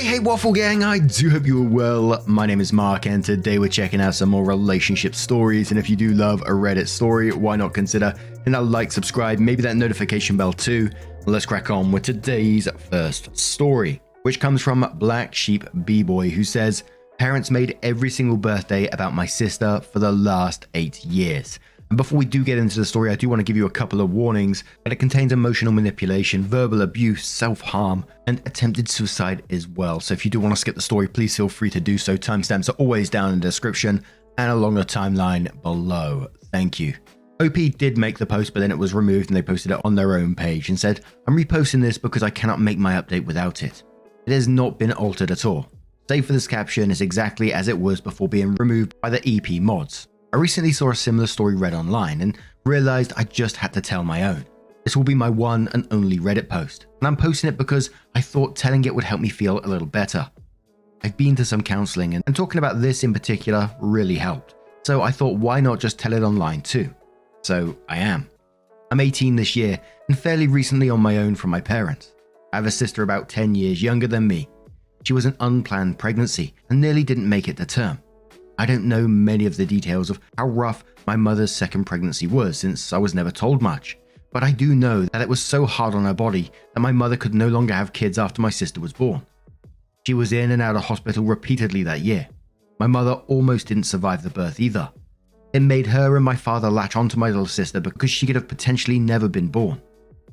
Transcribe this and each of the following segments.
Hey Waffle Gang, I do hope you are well. My name is Mark and today we're checking out some more relationship stories, and if you do love a Reddit story, why not consider hitting that like, subscribe, maybe that notification bell too. Let's crack on with today's first story, which comes from Black Sheep B-Boy, who says, parents made every single birthday about my sister for the last 8 years. And before we do get into the story, I do want to give you a couple of warnings that it contains emotional manipulation, verbal abuse, self-harm, and attempted suicide as well. So if you do want to skip the story, please feel free to do so. Timestamps are always down in the description and along the timeline below. Thank you. OP did make the post, but then it was removed and they posted it on their own page and said, I'm reposting this because I cannot make my update without it. It has not been altered at all. Save for this caption is exactly as it was before being removed by the EP mods. I recently saw a similar story read online and realized I just had to tell my own. This will be my one and only Reddit post, and I'm posting it because I thought telling it would help me feel a little better. I've been to some counseling and talking about this in particular really helped, so I thought why not just tell it online too. So I am. I'm 18 this year and fairly recently on my own from my parents. I have a sister about 10 years younger than me. She was an unplanned pregnancy and nearly didn't make it to term. I don't know many of the details of how rough my mother's second pregnancy was since I was never told much, but I do know that it was so hard on her body that my mother could no longer have kids after my sister was born. She was in and out of hospital repeatedly that year. My mother almost didn't survive the birth either. It made her and my father latch onto my little sister because she could have potentially never been born.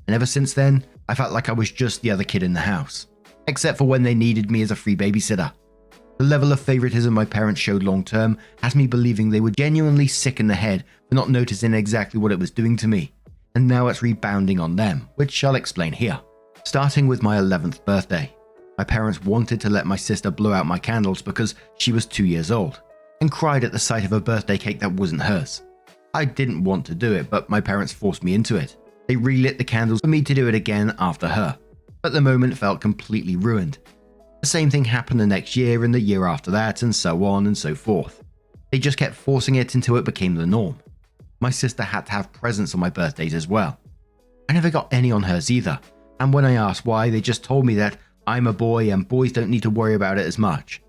And ever since then, I felt like I was just the other kid in the house, except for when they needed me as a free babysitter. The level of favoritism my parents showed long term has me believing they were genuinely sick in the head for not noticing exactly what it was doing to me, and now it's rebounding on them, which I'll explain here. Starting with my 11th birthday, my parents wanted to let my sister blow out my candles because she was 2 years old, and cried at the sight of a birthday cake that wasn't hers. I didn't want to do it, but my parents forced me into it. They relit the candles for me to do it again after her, but the moment felt completely ruined. The same thing happened the next year and the year after that, and so on and so forth. They just kept forcing it until it became the norm. My sister had to have presents on my birthdays as well. I never got any on hers either, and when I asked why, they just told me that I'm a boy and boys don't need to worry about it as much.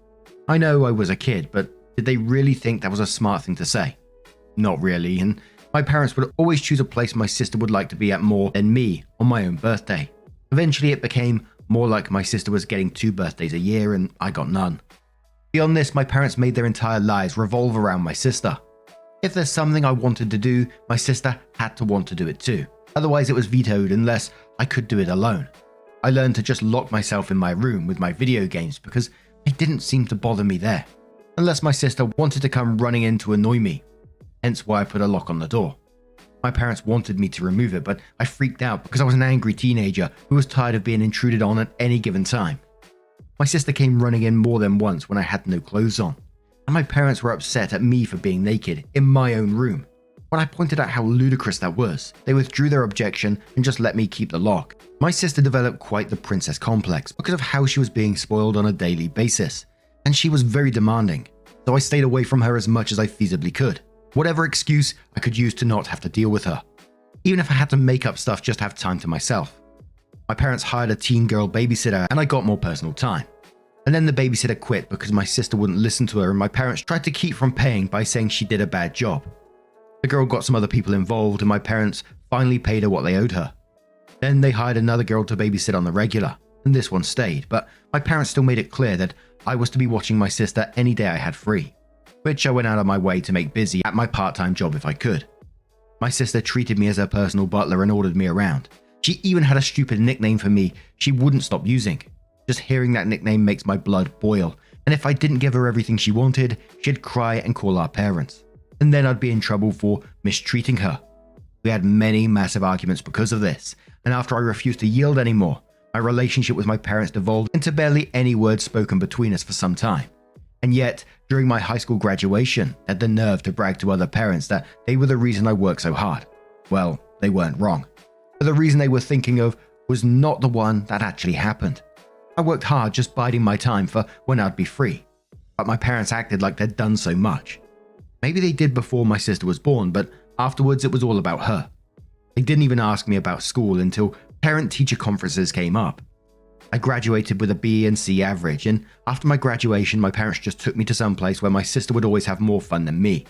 I know I was a kid, but did they really think that was a smart thing to say? Not really, and my parents would always choose a place my sister would like to be at more than me on my own birthday. Eventually it became more like my sister was getting 2 birthdays a year and I got none. Beyond this, my parents made their entire lives revolve around my sister. If there's something I wanted to do, my sister had to want to do it too. Otherwise it was vetoed unless I could do it alone. I learned to just lock myself in my room with my video games because it didn't seem to bother me there, unless my sister wanted to come running in to annoy me, hence why I put a lock on the door. My parents wanted me to remove it, but I freaked out because I was an angry teenager who was tired of being intruded on at any given time. My sister came running in more than once when I had no clothes on, and my parents were upset at me for being naked in my own room. When I pointed out how ludicrous that was, they withdrew their objection and just let me keep the lock. My sister developed quite the princess complex because of how she was being spoiled on a daily basis, and she was very demanding, so I stayed away from her as much as I feasibly could. Whatever excuse I could use to not have to deal with her. Even if I had to make up stuff just to have time to myself. My parents hired a teen girl babysitter and I got more personal time. And then the babysitter quit because my sister wouldn't listen to her and my parents tried to keep from paying by saying she did a bad job. The girl got some other people involved and my parents finally paid her what they owed her. Then they hired another girl to babysit on the regular, and this one stayed, but my parents still made it clear that I was to be watching my sister any day I had free, which I went out of my way to make busy at my part-time job if I could. My sister treated me as her personal butler and ordered me around. She even had a stupid nickname for me she wouldn't stop using. Just hearing that nickname makes my blood boil, and if I didn't give her everything she wanted, she'd cry and call our parents. And then I'd be in trouble for mistreating her. We had many massive arguments because of this, and after I refused to yield anymore, my relationship with my parents devolved into barely any words spoken between us for some time. And yet, during my high school graduation, I had the nerve to brag to other parents that they were the reason I worked so hard. Well, they weren't wrong. But the reason they were thinking of was not the one that actually happened. I worked hard just biding my time for when I'd be free. But my parents acted like they'd done so much. Maybe they did before my sister was born, but afterwards it was all about her. They didn't even ask me about school until parent-teacher conferences came up. I graduated with a B and C average, and after my graduation, my parents just took me to some place where my sister would always have more fun than me,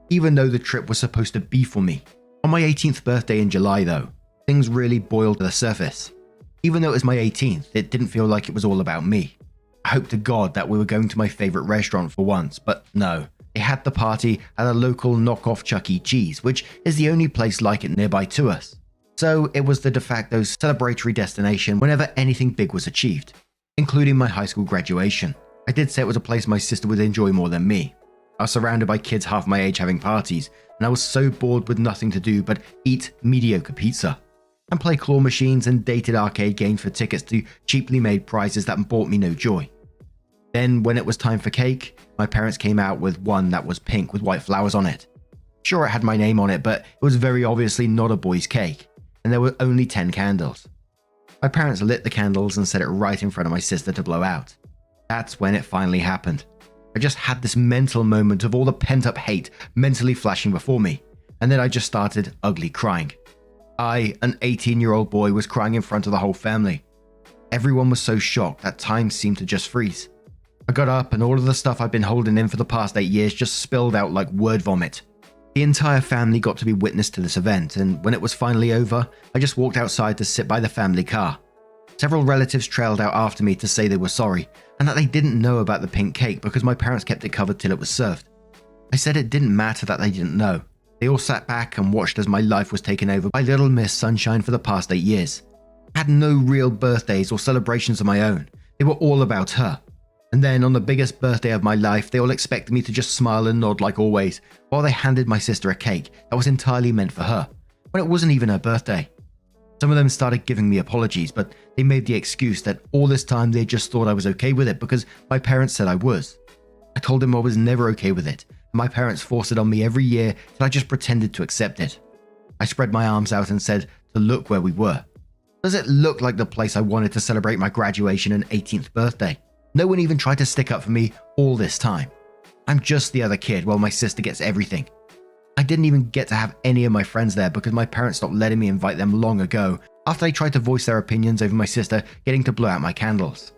even though the trip was supposed to be for me. On my 18th birthday in July, though, things really boiled to the surface. Even though it was my 18th, it didn't feel like it was all about me. I hoped to God that we were going to my favorite restaurant for once, but no. They had the party at a local knockoff Chuck E. Cheese, which is the only place like it nearby to us. So it was the de facto celebratory destination whenever anything big was achieved, including my high school graduation. I did say it was a place my sister would enjoy more than me. I was surrounded by kids half my age having parties, and I was so bored with nothing to do but eat mediocre pizza and play claw machines and dated arcade games for tickets to cheaply made prizes that brought me no joy. Then, when it was time for cake, my parents came out with one that was pink with white flowers on it. Sure, it had my name on it, but it was very obviously not a boy's cake, and there were only 10 candles. My parents lit the candles and set it right in front of my sister to blow out. That's when it finally happened. I just had this mental moment of all the pent-up hate mentally flashing before me, and then I just started ugly crying. I, an 18-year-old boy, was crying in front of the whole family. Everyone was so shocked that time seemed to just freeze. I got up and all of the stuff I'd been holding in for the past 8 years just spilled out like word vomit. The entire family got to be witness to this event, and when it was finally over, I just walked outside to sit by the family car. Several relatives trailed out after me to say they were sorry, and that they didn't know about the pink cake because my parents kept it covered till it was served. I said it didn't matter that they didn't know. They all sat back and watched as my life was taken over by Little Miss Sunshine for the past 8 years. I had no real birthdays or celebrations of my own. They were all about her. And then on the biggest birthday of my life, they all expected me to just smile and nod like always, while they handed my sister a cake that was entirely meant for her, when it wasn't even her birthday. Some of them started giving me apologies, but they made the excuse that all this time they just thought I was okay with it because my parents said I was. I told them I was never okay with it, and my parents forced it on me every year till I just pretended to accept it. I spread my arms out and said to look where we were. Does it look like the place I wanted to celebrate my graduation and 18th birthday? No one even tried to stick up for me all this time. I'm just the other kid while my sister gets everything. I didn't even get to have any of my friends there because my parents stopped letting me invite them long ago after they tried to voice their opinions over my sister getting to blow out my candles.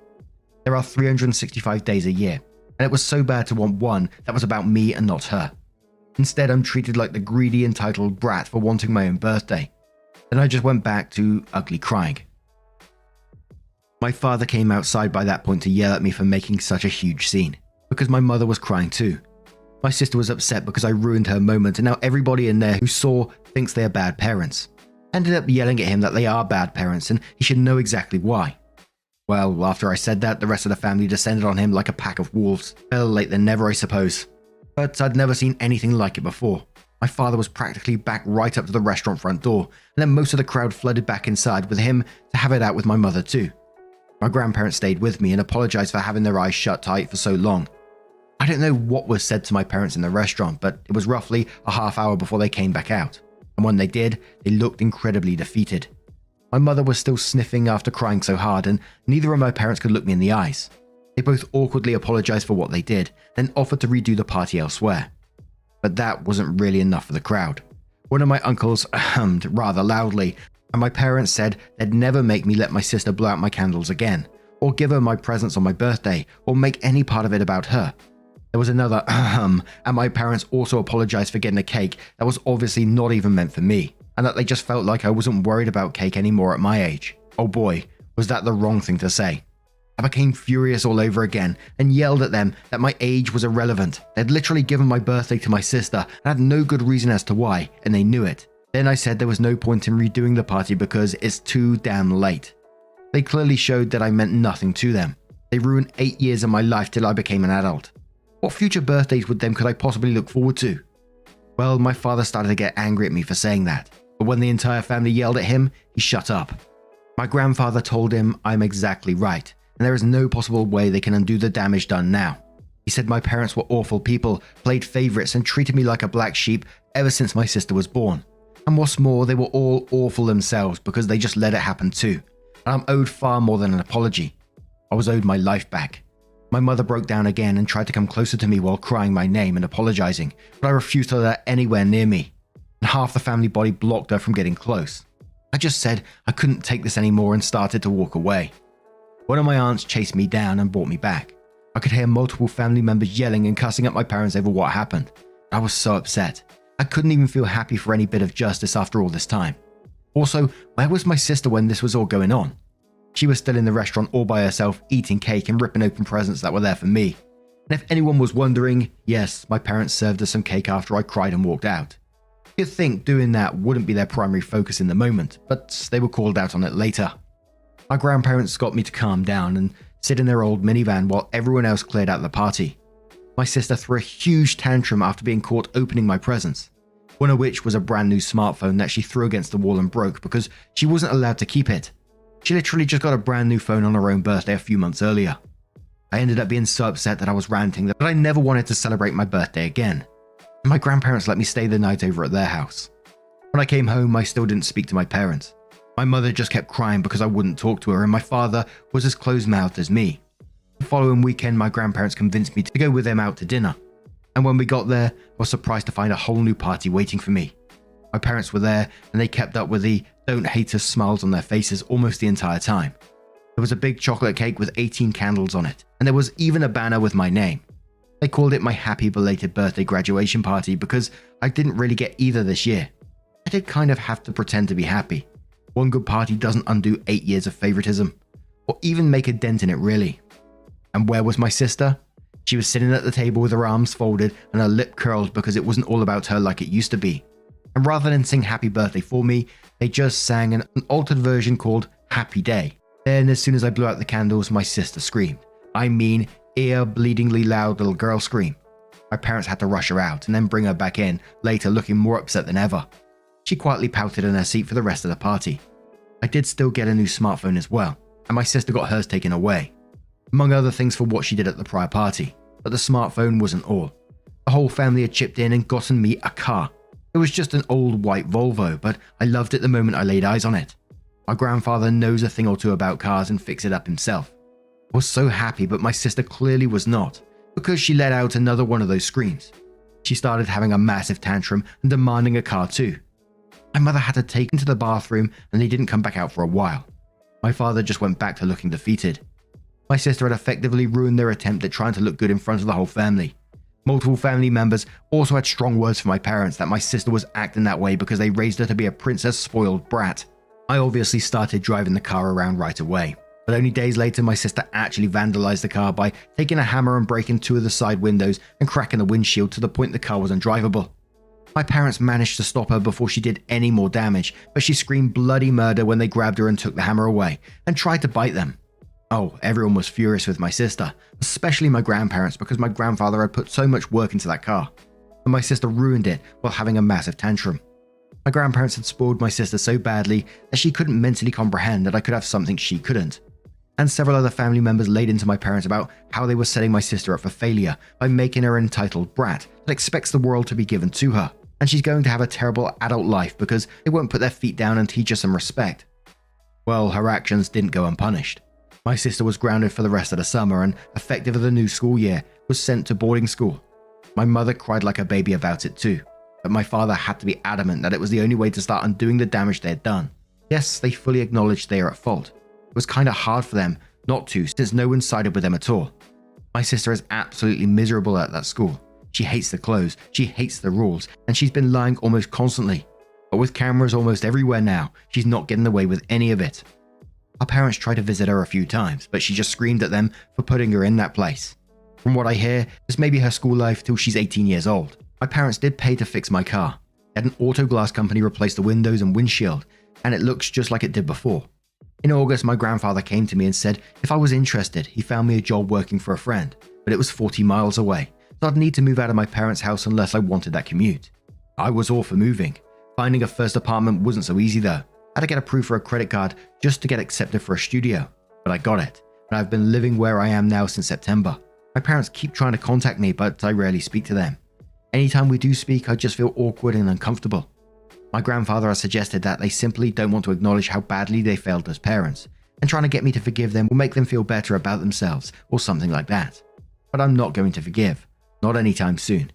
There are 365 days a year, and it was so bad to want one that was about me and not her. Instead, I'm treated like the greedy, entitled brat for wanting my own birthday. Then I just went back to ugly crying. My father came outside by that point to yell at me for making such a huge scene, because my mother was crying too. My sister was upset because I ruined her moment, and now everybody in there who saw thinks they are bad parents. I ended up yelling at him that they are bad parents and he should know exactly why. Well, after I said that, the rest of the family descended on him like a pack of wolves. Better late than never, I suppose. But I'd never seen anything like it before. My father was practically back right up to the restaurant front door, and then most of the crowd flooded back inside with him to have it out with my mother too. My grandparents stayed with me and apologized for having their eyes shut tight for so long. I don't know what was said to my parents in the restaurant, but it was roughly a half hour before they came back out. And when they did, they looked incredibly defeated. My mother was still sniffing after crying so hard, and neither of my parents could look me in the eyes. They both awkwardly apologized for what they did, then offered to redo the party elsewhere. But that wasn't really enough for the crowd. One of my uncles hummed rather loudly, and my parents said they'd never make me let my sister blow out my candles again, or give her my presents on my birthday, or make any part of it about her. There was another and my parents also apologized for getting a cake that was obviously not even meant for me, and that they just felt like I wasn't worried about cake anymore at my age. Oh boy, was that the wrong thing to say. I became furious all over again and yelled at them that my age was irrelevant. They'd literally given my birthday to my sister and had no good reason as to why, and they knew it. Then I said there was no point in redoing the party because it's too damn late. They clearly showed that I meant nothing to them. They ruined 8 years of my life till I became an adult. What future birthdays with them could I possibly look forward to? Well, my father started to get angry at me for saying that, but when the entire family yelled at him, he shut up. My grandfather told him I'm exactly right, and there is no possible way they can undo the damage done now. He said my parents were awful people, played favorites, and treated me like a black sheep ever since my sister was born. And what's more, they were all awful themselves because they just let it happen too. And I'm owed far more than an apology. I was owed my life back. My mother broke down again and tried to come closer to me while crying my name and apologizing, but I refused to let her anywhere near me. And half the family body blocked her from getting close. I just said I couldn't take this anymore and started to walk away. One of my aunts chased me down and brought me back. I could hear multiple family members yelling and cussing at my parents over what happened. I was so upset. I couldn't even feel happy for any bit of justice after all this time. Also, where was my sister when this was all going on? She was still in the restaurant all by herself, eating cake and ripping open presents that were there for me. And if anyone was wondering, yes, my parents served us some cake after I cried and walked out. You'd think doing that wouldn't be their primary focus in the moment, but they were called out on it later. My grandparents got me to calm down and sit in their old minivan while everyone else cleared out the party. My sister threw a huge tantrum after being caught opening my presents, one of which was a brand new smartphone that she threw against the wall and broke because she wasn't allowed to keep it. She literally just got a brand new phone on her own birthday a few months earlier. I ended up being so upset that I was ranting that I never wanted to celebrate my birthday again. And my grandparents let me stay the night over at their house. When I came home, I still didn't speak to my parents. My mother just kept crying because I wouldn't talk to her, and my father was as closed-mouthed as me. The following weekend, my grandparents convinced me to go with them out to dinner. And when we got there, I was surprised to find a whole new party waiting for me. My parents were there, and they kept up with the "don't hate us" smiles on their faces almost the entire time. There was a big chocolate cake with 18 candles on it, and there was even a banner with my name. They called it my happy belated birthday graduation party because I didn't really get either this year. I did kind of have to pretend to be happy. One good party doesn't undo 8 years of favoritism, or even make a dent in it really. And where was my sister? She was sitting at the table with her arms folded and her lip curled because it wasn't all about her like it used to be. And rather than sing happy birthday for me, they just sang an altered version called Happy Day. Then as soon as I blew out the candles, my sister screamed. I mean, ear-bleedingly loud little girl scream. My parents had to rush her out and then bring her back in, later looking more upset than ever. She quietly pouted in her seat for the rest of the party. I did still get a new smartphone as well, and my sister got hers taken away. Among other things for what she did at the prior party, but the smartphone wasn't all. The whole family had chipped in and gotten me a car. It was just an old white Volvo, but I loved it the moment I laid eyes on it. My grandfather knows a thing or two about cars and fixed it up himself. I was so happy, but my sister clearly was not, because she let out another one of those screams. She started having a massive tantrum and demanding a car too. My mother had to take him to the bathroom and he didn't come back out for a while. My father just went back to looking defeated. My sister had effectively ruined their attempt at trying to look good in front of the whole family. Multiple family members also had strong words for my parents that my sister was acting that way because they raised her to be a princess spoiled brat. I obviously started driving the car around right away, but only days later my sister actually vandalized the car by taking a hammer and breaking 2 of the side windows and cracking the windshield to the point the car was undrivable. My parents managed to stop her before she did any more damage, but she screamed bloody murder when they grabbed her and took the hammer away and tried to bite them. Oh, everyone was furious with my sister, especially my grandparents because my grandfather had put so much work into that car, and my sister ruined it while having a massive tantrum. My grandparents had spoiled my sister so badly that she couldn't mentally comprehend that I could have something she couldn't. And several other family members laid into my parents about how they were setting my sister up for failure by making her an entitled brat that expects the world to be given to her, and she's going to have a terrible adult life because they won't put their feet down and teach her some respect. Well, her actions didn't go unpunished. My sister was grounded for the rest of the summer and, effective of the new school year, was sent to boarding school. My mother cried like a baby about it too, but my father had to be adamant that it was the only way to start undoing the damage they had done. Yes, they fully acknowledged they are at fault. It was kinda hard for them not to, since no one sided with them at all. My sister is absolutely miserable at that school. She hates the clothes, she hates the rules, and she's been lying almost constantly. But with cameras almost everywhere now, she's not getting away with any of it. Our parents tried to visit her a few times, but she just screamed at them for putting her in that place. From what I hear, this may be her school life till she's 18 years old. My parents did pay to fix my car. They had an auto glass company replace the windows and windshield, and it looks just like it did before. In August, my grandfather came to me and said if I was interested, he found me a job working for a friend, but it was 40 miles away, so I'd need to move out of my parents' house unless I wanted that commute. I was all for moving. Finding a first apartment wasn't so easy though. I had to get approved for a credit card just to get accepted for a studio, but I got it, and I've been living where I am now since September. My parents keep trying to contact me, but I rarely speak to them. Anytime we do speak, I just feel awkward and uncomfortable. My grandfather has suggested that they simply don't want to acknowledge how badly they failed as parents, and trying to get me to forgive them will make them feel better about themselves, or something like that. But I'm not going to forgive. Not anytime soon.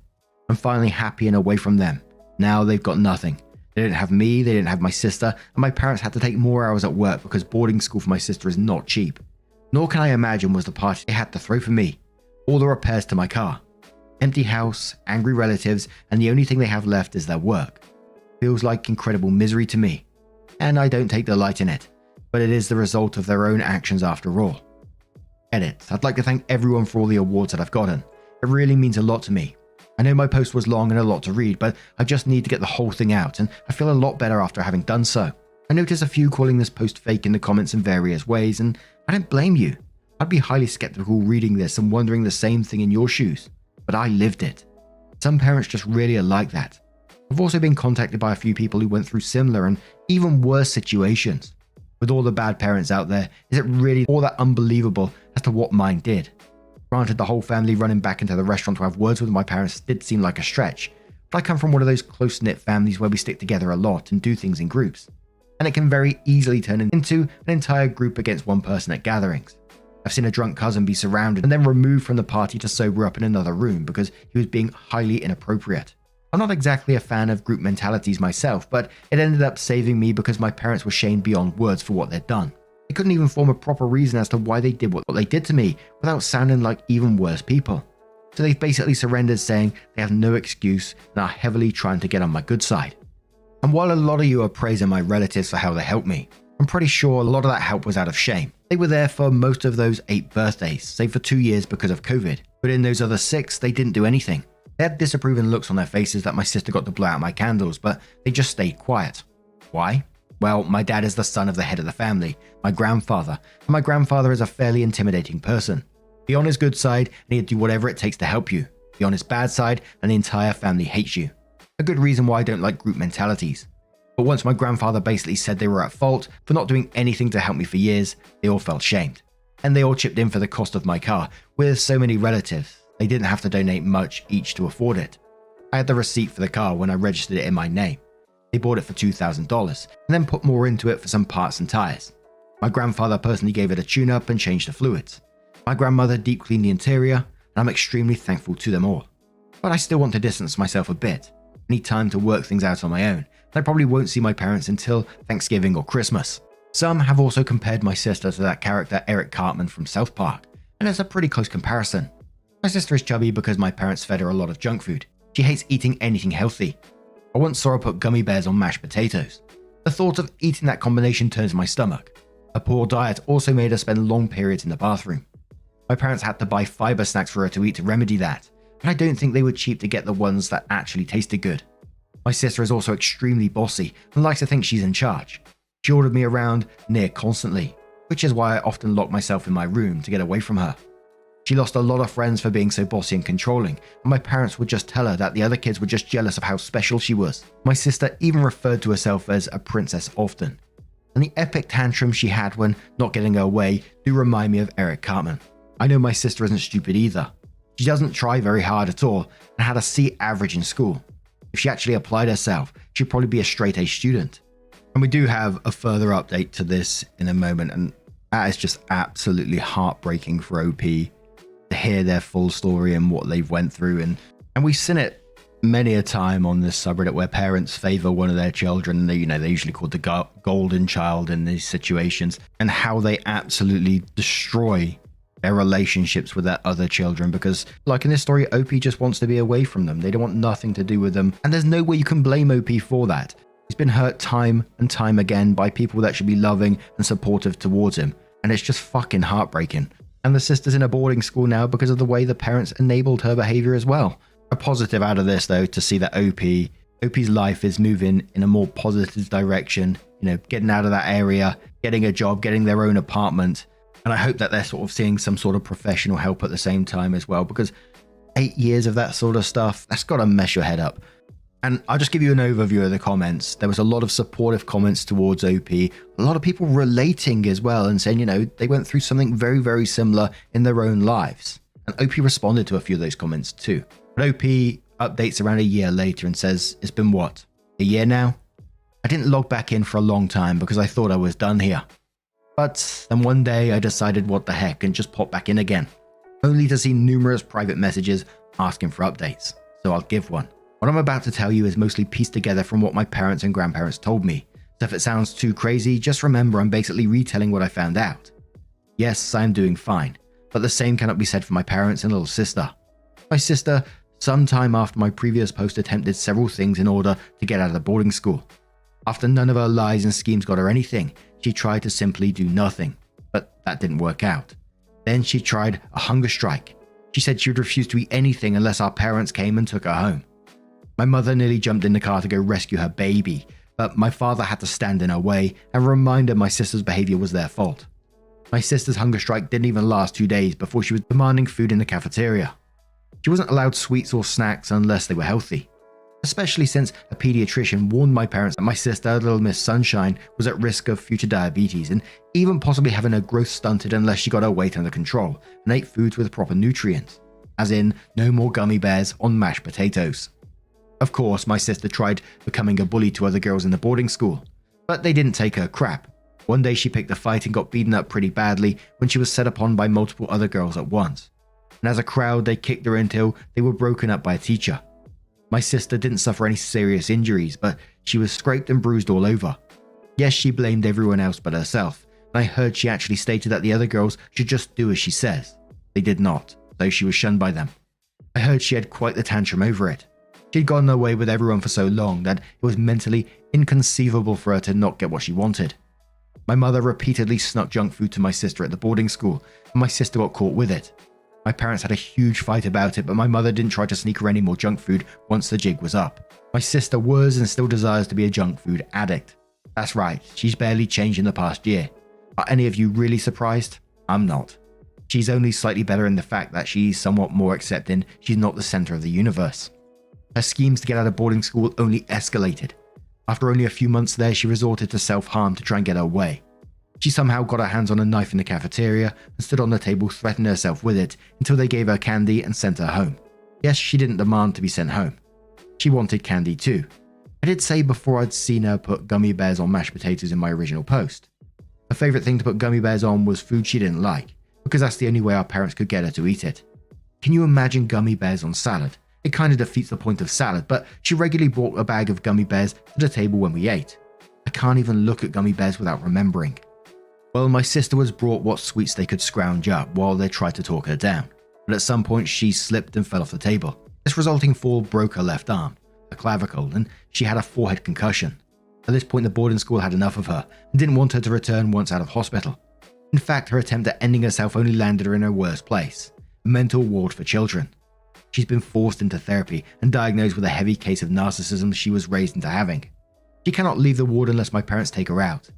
I'm finally happy and away from them. Now they've got nothing. They didn't have me, they didn't have my sister, and my parents had to take more hours at work because boarding school for my sister is not cheap. Nor can I imagine was the party they had to throw for me, all the repairs to my car. Empty house, angry relatives, and the only thing they have left is their work. Feels like incredible misery to me, and I don't take delight in it, but it is the result of their own actions after all. Edit. I'd like to thank everyone for all the awards that I've gotten. It really means a lot to me. I know my post was long and a lot to read, but I just need to get the whole thing out, and I feel a lot better after having done so. I notice a few calling this post fake in the comments in various ways, and I don't blame you. I'd be highly skeptical reading this and wondering the same thing in your shoes, but I lived it. Some parents just really are like that. I've also been contacted by a few people who went through similar and even worse situations. With all the bad parents out there, is it really all that unbelievable as to what mine did? Granted, the whole family running back into the restaurant to have words with my parents did seem like a stretch, but I come from one of those close-knit families where we stick together a lot and do things in groups, and it can very easily turn into an entire group against one person at gatherings. I've seen a drunk cousin be surrounded and then removed from the party to sober up in another room because he was being highly inappropriate. I'm not exactly a fan of group mentalities myself, but it ended up saving me because my parents were shamed beyond words for what they'd done. They couldn't even form a proper reason as to why they did what they did to me without sounding like even worse people. So they've basically surrendered, saying they have no excuse and are heavily trying to get on my good side. And while a lot of you are praising my relatives for how they helped me, I'm pretty sure a lot of that help was out of shame. They were there for most of those 8 birthdays, save for 2 years because of COVID, but in those other 6, they didn't do anything. They had disapproving looks on their faces that my sister got to blow out my candles, but they just stayed quiet. Why? Well, my dad is the son of the head of the family, my grandfather, and my grandfather is a fairly intimidating person. Be on his good side, and he'd do whatever it takes to help you. Be on his bad side, and the entire family hates you. A good reason why I don't like group mentalities. But once my grandfather basically said they were at fault for not doing anything to help me for years, they all felt shamed. And they all chipped in for the cost of my car. With so many relatives, they didn't have to donate much each to afford it. I had the receipt for the car when I registered it in my name. They bought it for $2,000 and then put more into it for some parts and tires. My grandfather personally gave it a tune-up and changed the fluids. My grandmother deep cleaned the interior, and I'm extremely thankful to them all. But I still want to distance myself a bit. I need time to work things out on my own, and I probably won't see my parents until Thanksgiving or Christmas. Some have also compared my sister to that character Eric Cartman from South Park, and it's a pretty close comparison. My sister is chubby because my parents fed her a lot of junk food. She hates eating anything healthy. I once saw her put gummy bears on mashed potatoes. The thought of eating that combination turns my stomach. A poor diet also made her spend long periods in the bathroom. My parents had to buy fiber snacks for her to eat to remedy that, and I don't think they were cheap to get the ones that actually tasted good. My sister is also extremely bossy and likes to think she's in charge. She ordered me around near constantly, which is why I often lock myself in my room to get away from her. She lost a lot of friends for being so bossy and controlling, and my parents would just tell her that the other kids were just jealous of how special she was. My sister even referred to herself as a princess often, and the epic tantrum she had when not getting her way do remind me of Eric Cartman. I know my sister isn't stupid either. She doesn't try very hard at all and had a C average in school. If she actually applied herself, she'd probably be a straight A student. And we do have a further update to this in a moment, and that is just absolutely heartbreaking for OP to hear their full story and what they've went through. And we've seen it many a time on this subreddit where parents favor one of their children. They usually called the golden child in these situations, and how they absolutely destroy their relationships with their other children, because like in this story, OP just wants to be away from them. They don't want nothing to do with them, and there's no way you can blame OP for that. He's been hurt time and time again by people that should be loving and supportive towards him, and it's just fucking heartbreaking. And the sister's in a boarding school now because of the way the parents enabled her behavior as well. A positive out of this though, to see that OP's life is moving in a more positive direction, getting out of that area, getting a job, getting their own apartment. And I hope that they're sort of seeing some sort of professional help at the same time as well, because 8 years of that sort of stuff, that's got to mess your head up. And I'll just give you an overview of the comments. There was a lot of supportive comments towards OP, a lot of people relating as well and saying, they went through something very, very similar in their own lives. And OP responded to a few of those comments too. But OP updates around a year later and says, it's been what, a year now? I didn't log back in for a long time because I thought I was done here. But then one day I decided what the heck and just popped back in again, only to see numerous private messages asking for updates, so I'll give one. What I'm about to tell you is mostly pieced together from what my parents and grandparents told me, so if it sounds too crazy, just remember I'm basically retelling what I found out. Yes, I am doing fine, but the same cannot be said for my parents and little sister. My sister, sometime after my previous post, attempted several things in order to get out of the boarding school. After none of her lies and schemes got her anything, she tried to simply do nothing, but that didn't work out. Then she tried a hunger strike. She said she would refuse to eat anything unless our parents came and took her home. My mother nearly jumped in the car to go rescue her baby, but my father had to stand in her way and remind her my sister's behavior was their fault. My sister's hunger strike didn't even last 2 days before she was demanding food in the cafeteria. She wasn't allowed sweets or snacks unless they were healthy, especially since a pediatrician warned my parents that my sister, Little Miss Sunshine, was at risk of future diabetes and even possibly having her growth stunted unless she got her weight under control and ate foods with proper nutrients, as in no more gummy bears on mashed potatoes. Of course, my sister tried becoming a bully to other girls in the boarding school, but they didn't take her crap. One day she picked a fight and got beaten up pretty badly when she was set upon by multiple other girls at once. And as a crowd, they kicked her until they were broken up by a teacher. My sister didn't suffer any serious injuries, but she was scraped and bruised all over. Yes, she blamed everyone else but herself, and I heard she actually stated that the other girls should just do as she says. They did not, though she was shunned by them. I heard she had quite the tantrum over it. She'd gotten away with everyone for so long that it was mentally inconceivable for her to not get what she wanted. My mother repeatedly snuck junk food to my sister at the boarding school, and my sister got caught with it. My parents had a huge fight about it, but my mother didn't try to sneak her any more junk food once the jig was up. My sister was and still desires to be a junk food addict. That's right, she's barely changed in the past year. Are any of you really surprised? I'm not. She's only slightly better in the fact that she's somewhat more accepting she's not the center of the universe. Her schemes to get out of boarding school only escalated. After only a few months there, she resorted to self-harm to try and get her way. She somehow got her hands on a knife in the cafeteria and stood on the table threatening herself with it until they gave her candy and sent her home. Yes, she didn't demand to be sent home. She wanted candy too. I did say before I'd seen her put gummy bears on mashed potatoes in my original post. Her favorite thing to put gummy bears on was food she didn't like, because that's the only way our parents could get her to eat it. Can you imagine gummy bears on salad? It kind of defeats the point of salad, but she regularly brought a bag of gummy bears to the table when we ate. I can't even look at gummy bears without remembering. Well, my sister was brought what sweets they could scrounge up while they tried to talk her down, but at some point she slipped and fell off the table. This resulting fall broke her left arm, a clavicle, and she had a forehead concussion. At this point, the boarding school had enough of her and didn't want her to return once out of hospital. In fact, her attempt at ending herself only landed her in her worst place, a mental ward for children. She's been forced into therapy and diagnosed with a heavy case of narcissism she was raised into having. She cannot leave the ward unless my parents take her out.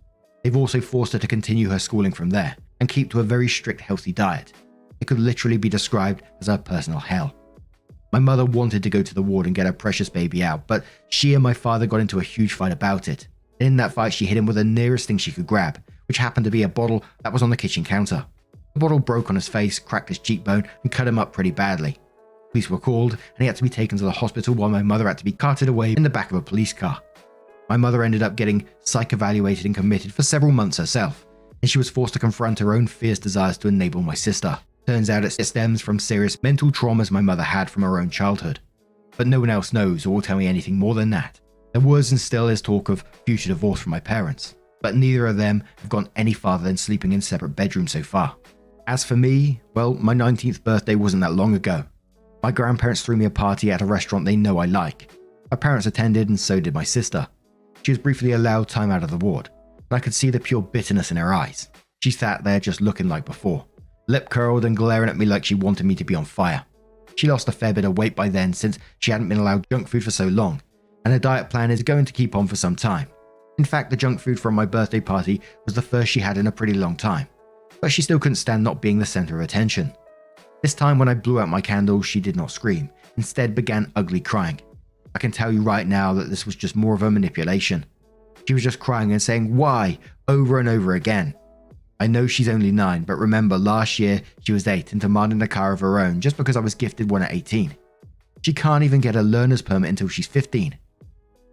They've also forced her to continue her schooling from there and keep to a very strict healthy diet. It could literally be described as her personal hell. My mother wanted to go to the ward and get her precious baby out, but she and my father got into a huge fight about it. And in that fight, she hit him with the nearest thing she could grab, which happened to be a bottle that was on the kitchen counter. The bottle broke on his face, cracked his cheekbone, and cut him up pretty badly. Police were called, and he had to be taken to the hospital while my mother had to be carted away in the back of a police car. My mother ended up getting psych-evaluated and committed for several months herself, and she was forced to confront her own fierce desires to enable my sister. Turns out it stems from serious mental traumas my mother had from her own childhood. But no one else knows or will tell me anything more than that. There was and still is talk of future divorce from my parents, but neither of them have gone any farther than sleeping in separate bedrooms so far. As for me, well, my 19th birthday wasn't that long ago. My grandparents threw me a party at a restaurant they know I like. My parents attended and so did my sister. She was briefly allowed time out of the ward, but I could see the pure bitterness in her eyes. She sat there just looking like before, lip curled and glaring at me like she wanted me to be on fire. She lost a fair bit of weight by then since she hadn't been allowed junk food for so long, and her diet plan is going to keep on for some time. In fact, the junk food from my birthday party was the first she had in a pretty long time, but she still couldn't stand not being the center of attention. This time when I blew out my candle, she did not scream, instead began ugly crying. I can tell you right now that this was just more of a manipulation. She was just crying and saying why over and over again. I know she's only 9, but remember last year she was 8 and demanding a car of her own just because I was gifted one at 18. She can't even get a learner's permit until she's 15.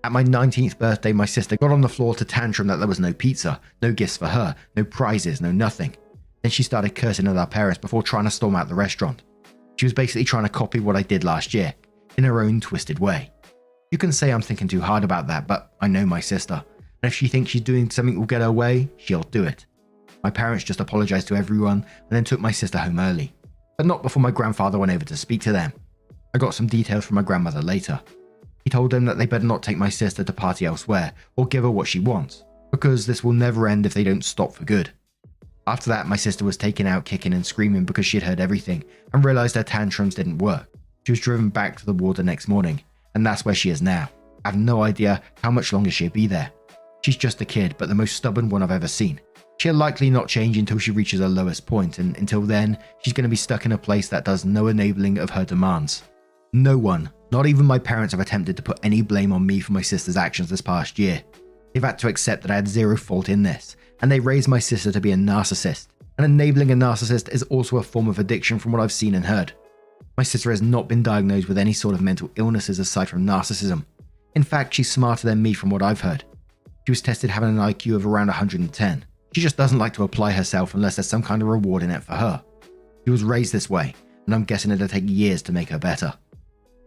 At my 19th birthday, my sister got on the floor to tantrum that there was no pizza, no gifts for her, no prizes, no nothing. Then she started cursing at our parents before trying to storm out the restaurant. She was basically trying to copy what I did last year, in her own twisted way. You can say I'm thinking too hard about that, but I know my sister, and if she thinks she's doing something will get her way, she'll do it. My parents just apologized to everyone and then took my sister home early, but not before my grandfather went over to speak to them. I got some details from my grandmother later. He told them that they better not take my sister to party elsewhere or give her what she wants, because this will never end if they don't stop for good. After that, my sister was taken out kicking and screaming because she had heard everything and realized her tantrums didn't work. She was driven back to the ward the next morning, and that's where she is now. I have no idea how much longer she'll be there. She's just a kid, but the most stubborn one I've ever seen. She'll likely not change until she reaches her lowest point, and until then, she's going to be stuck in a place that does no enabling of her demands. No one, not even my parents, have attempted to put any blame on me for my sister's actions this past year. They've had to accept that I had zero fault in this, and they raised my sister to be a narcissist. And enabling a narcissist is also a form of addiction from what I've seen and heard. My sister has not been diagnosed with any sort of mental illnesses aside from narcissism. In fact, she's smarter than me from what I've heard. She was tested having an IQ of around 110. She just doesn't like to apply herself unless there's some kind of reward in it for her. She was raised this way, and I'm guessing it'll take years to make her better.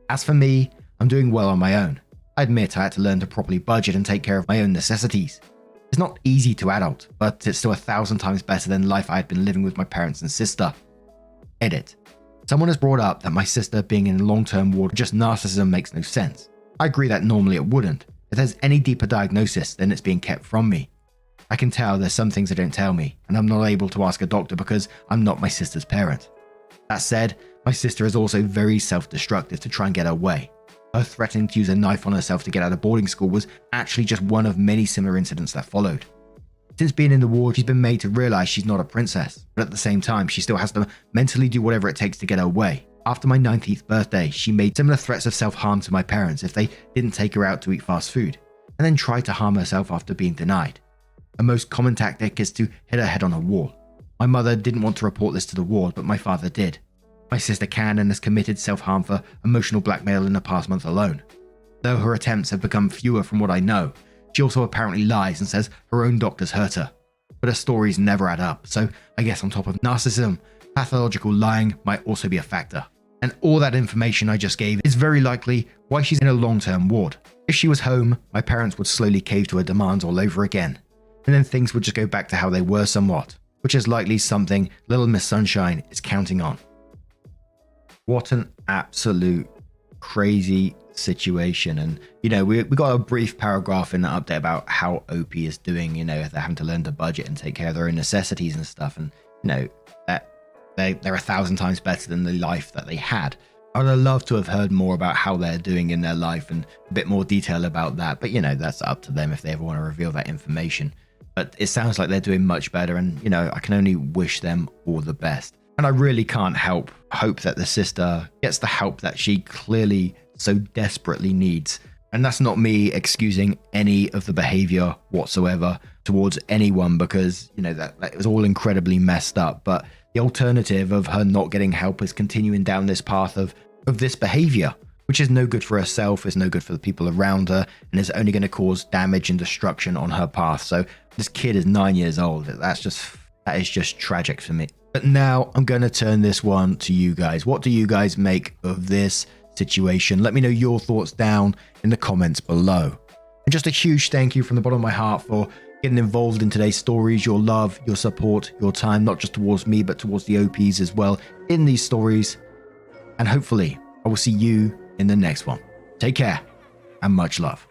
As for me, I'm doing well on my own. I admit I had to learn to properly budget and take care of my own necessities. It's not easy to adult, but it's still 1,000 times better than the life I had been living with my parents and sister. Edit. Someone has brought up that my sister being in long-term ward just narcissism makes no sense. I agree that normally it wouldn't. If there's any deeper diagnosis, then it's being kept from me. I can tell there's some things they don't tell me, and I'm not able to ask a doctor because I'm not my sister's parent. That said, my sister is also very self-destructive to try and get her way. Her threatening to use a knife on herself to get out of boarding school was actually just one of many similar incidents that followed. Since being in the ward, she's been made to realize she's not a princess, but at the same time, she still has to mentally do whatever it takes to get her way. After my 19th birthday, she made similar threats of self-harm to my parents if they didn't take her out to eat fast food, and then tried to harm herself after being denied. Her most common tactic is to hit her head on a wall. My mother didn't want to report this to the ward, but my father did. My sister can and has committed self-harm for emotional blackmail in the past month alone. Though her attempts have become fewer from what I know, she also apparently lies and says her own doctors hurt her. But her stories never add up, so I guess on top of narcissism, pathological lying might also be a factor. And all that information I just gave is very likely why she's in a long-term ward. If she was home, my parents would slowly cave to her demands all over again, and then things would just go back to how they were somewhat, which is likely something Little Miss Sunshine is counting on. What an absolute crazy situation. And, you know, we got a brief paragraph in that update about how OP is doing, you know, they're having to learn to budget and take care of their own necessities and stuff. And, you know, that they're 1,000 times better than the life that they had. I'd have loved to have heard more about how they're doing in their life and a bit more detail about that. But, you know, that's up to them if they ever want to reveal that information. But it sounds like they're doing much better. And, you know, I can only wish them all the best. And I really can't help hope that the sister gets the help that she clearly so desperately needs. And that's not me excusing any of the behavior whatsoever towards anyone, because, you know, that was all incredibly messed up. But the alternative of her not getting help is continuing down this path of this behavior, which is no good for herself, is no good for the people around her, and is only going to cause damage and destruction on her path. So this kid is 9 years old. That is just tragic for me. But now I'm going to turn this one to you guys. What do you guys make of this situation? Let me know your thoughts down in the comments below. And just a huge thank you from the bottom of my heart for getting involved in today's stories, your love, your support, your time, not just towards me, but towards the OPs as well in these stories. And hopefully I will see you in the next one. Take care and much love.